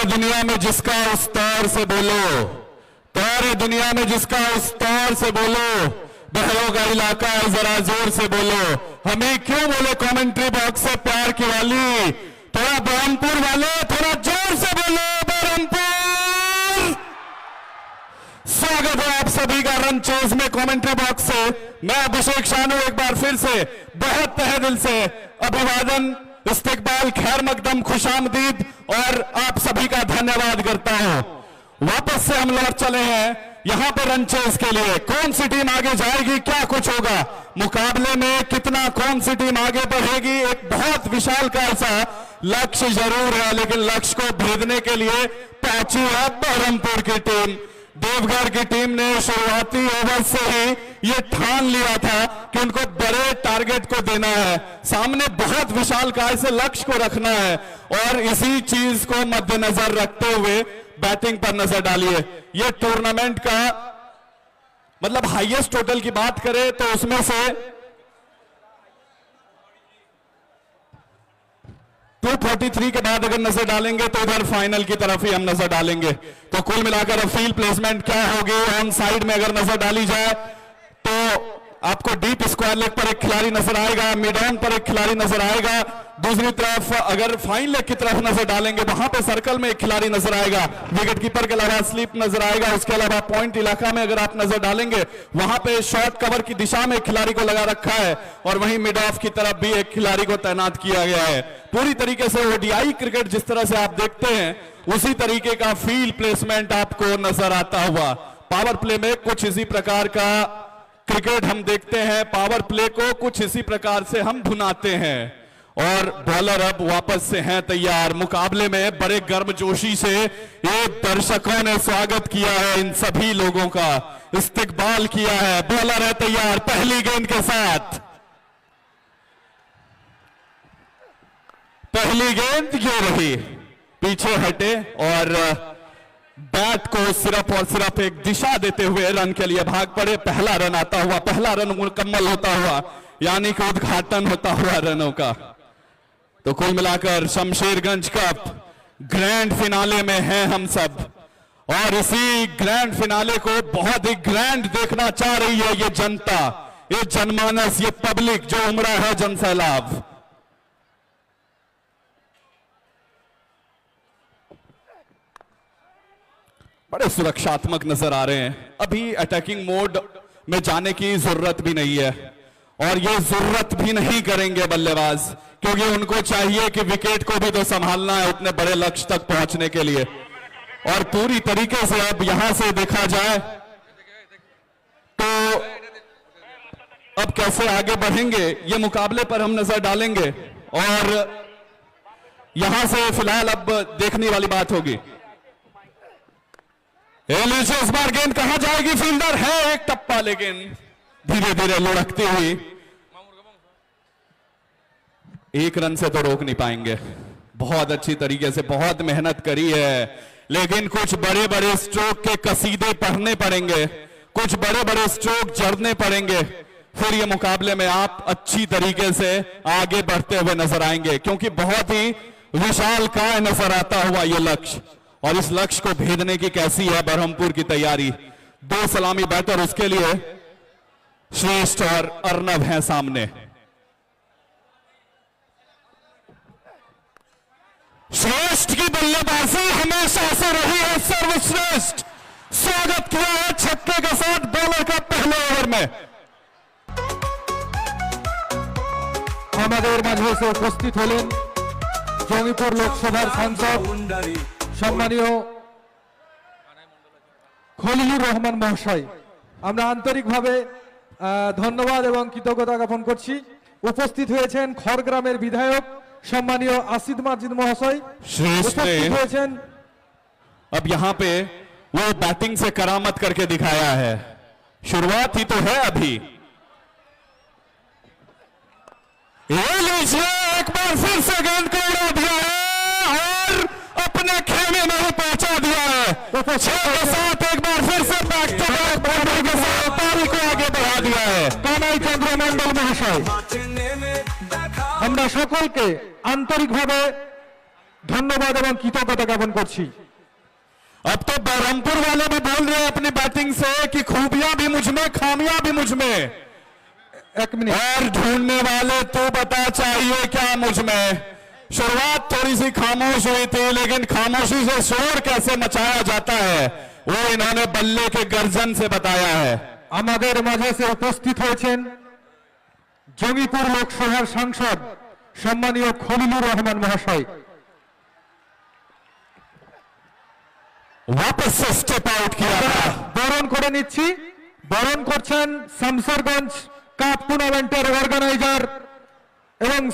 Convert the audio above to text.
दुनिया में जिसका उस तौर से बोलो, तौर दुनिया में जिसका उस तौर से बोलो, बहरों का इलाका है जरा जोर से बोलो। हमें क्यों बोले कमेंट्री बॉक्स से प्यार की वाली, थोड़ा बरहमपुर वाले थोड़ा जोर से बोलो बरहमपुर। स्वागत है आप सभी का रन चेज में कमेंट्री बॉक्स से। मैं अभिषेक शानू एक बार फिर से बहुत तहे दिल से अभिवादन, इस्तकबाल, खैर मकदम, खुशामदीद और आप सभी का धन्यवाद करता हूं। वापस से हम लौट चले हैं यहां पर रन चेज के लिए। कौन सी टीम आगे जाएगी, क्या कुछ होगा मुकाबले में, कितना कौन सी टीम आगे बढ़ेगी, एक बहुत विशाल का ऐसा लक्ष्य जरूर है, लेकिन लक्ष्य को भेदने के लिए पहुंची है बरहमपुर की टीम। देवघर की टीम ने शुरुआती ओवर से ही ये ठान लिया था कि उनको बड़े टारगेट को देना है, सामने बहुत विशाल काय से लक्ष्य को रखना है और इसी चीज को मद्देनजर रखते हुए बैटिंग पर नजर डालिए। ये टूर्नामेंट का मतलब हाईएस्ट टोटल की बात करें तो उसमें से 243 के बाद अगर नजर डालेंगे तो इधर फाइनल की तरफ ही हम नजर डालेंगे। तो कुल मिलाकर फील्ड प्लेसमेंट क्या होगी, ऑन साइड में अगर नजर डाली जाए तो आपको डीप स्क्वायर लेग पर एक खिलाड़ी नजर आएगा, मिड ऑन पर एक खिलाड़ी नजर आएगा, दूसरी तरफ अगर फाइन लेग की तरफ नजर डालेंगे वहां पे सर्कल में एक खिलाड़ी नजर आएगा, विकेट कीपर के अलावा स्लीप नजर आएगा, उसके अलावा पॉइंट इलाका में अगर आप नजर डालेंगे वहां पे शॉर्ट कवर की दिशा में खिलाड़ी को लगा रखा है और वहीं मिड ऑफ की तरफ भी एक खिलाड़ी को तैनात किया गया है। पूरी तरीके से ओडीआई क्रिकेट जिस तरह से आप देखते हैं उसी तरीके का फील्ड प्लेसमेंट आपको नजर आता हुआ। पावर प्ले में कुछ इसी प्रकार का क्रिकेट हम देखते हैं, पावर प्ले को कुछ इसी प्रकार से हम भुनाते हैं और बॉलर अब वापस से हैं तैयार। मुकाबले में बड़े गर्मजोशी से एक दर्शकों ने स्वागत किया है, इन सभी लोगों का इस्तकबाल किया है। बॉलर है तैयार पहली गेंद के साथ, पहली गेंद ये रही, पीछे हटे और बैट को सिर्फ और सिर्फ एक दिशा देते हुए रन के लिए भाग पड़े। पहला रन आता हुआ, पहला रन मुकम्मल होता हुआ, यानी कि उद्घाटन होता हुआ रनों का। तो कुल मिलाकर शमशेरगंज कप ग्रैंड फिनाले में हैं हम सब और इसी ग्रैंड फिनाले को बहुत ही ग्रैंड देखना चाह रही है ये जनता, ये जनमानस, ये पब्लिक जो उमड़ा है जनसैलाब। बड़े सुरक्षात्मक नजर आ रहे हैं। अभी अटैकिंग मोड में जाने की जरूरत भी नहीं है और ये जरूरत भी नहीं करेंगे बल्लेबाज, क्योंकि उनको चाहिए कि विकेट को भी तो संभालना है उतने बड़े लक्ष्य तक पहुंचने के लिए। और पूरी तरीके से अब यहां से देखा जाए तो अब कैसे आगे बढ़ेंगे ये मुकाबले पर हम नजर डालेंगे और यहां से फिलहाल अब देखने वाली बात होगी इस बार गेंद कहां जाएगी, फील्डर है एक टप्पा लेकिन धीरे धीरे लुढ़कती हुई, एक रन से तो रोक नहीं पाएंगे। बहुत अच्छी तरीके से बहुत मेहनत करी है, लेकिन कुछ बड़े बड़े स्ट्रोक के कसीदे पढ़ने पड़ेंगे, कुछ बड़े बड़े स्ट्रोक जड़ने पड़ेंगे, फिर ये मुकाबले में आप अच्छी तरीके से आगे बढ़ते हुए नजर आएंगे, क्योंकि बहुत ही विशाल काय नजर आता हुआ ये लक्ष्य और इस लक्ष्य को भेदने की कैसी है बरहमपुर की तैयारी। दो सलामी बैटर उसके लिए श्रेष्ठ और अर्नब हैं सामने। श्रेष्ठ की बल्लेबाजी हमेशा से रही है सर्वश्रेष्ठ। स्वागत किया है छक्के के साथ बॉलर का पहले ओवर में। আমাদের মাঝে এসে উপস্থিত হলেন জঙ্গিপুর লোকসভার সাংসদ সম্মানীয় খলিলুর রহমান মহাশয়, আমরা আন্তরিকভাবে ধন্যবাদ এবং কৃতজ্ঞতা জ্ঞাপন করছি। উপস্থিত হয়েছেন খড়গ্রামের বিধায়ক সম্মানীয় আসিদ মাজিদ মহাশয়, উপস্থিত হয়েছেন। अब यहाँ पे वो बैटिंग से करामत करके दिखाया है, शुरुआत ही तो है अभी। एक बार फिर से गेंद को उड़ा दिया है और अपने खेमे में ही पहुंचा दिया है। छह के साथ एक बार फिर से बैक टू बैक बॉलिंग के साथ पारी को आगे बढ़ा दिया है কানাই চন্দ্র মন্ডল মহাশয়। আমরা সকলকে আন্তরিকভাবে ধন্যবাদ এবং কৃতজ্ঞতা জ্ঞাপন করছি। अब तो बरहमपुर वाले भी बोल रहे हैं अपनी बैटिंग से कि खूबियां भी मुझमें खामियां भी मुझमें, 1 मिनट। और ढूंढने वाले तो बता चाहिए क्या मुझमें। शुरुआत थोड़ी सी खामोश हुई थी, लेकिन खामोशी से शोर कैसे मचाया जाता है वो इन्होंने बल्ले के गर्जन से बताया है। আমাদের মাঝে এসে উপস্থিত হয়েছেন জঙ্গিপুর লোকসভার সাংসদ সম্মানীয় খলিলুর রহমান মহাশয়। वापस से स्टेप आउट किया था। বরণ করে নিচ্ছি। বরণ করছেন শামসারগঞ্জ কাপ টুর্নামেন্টের অর্গানাইজার এবং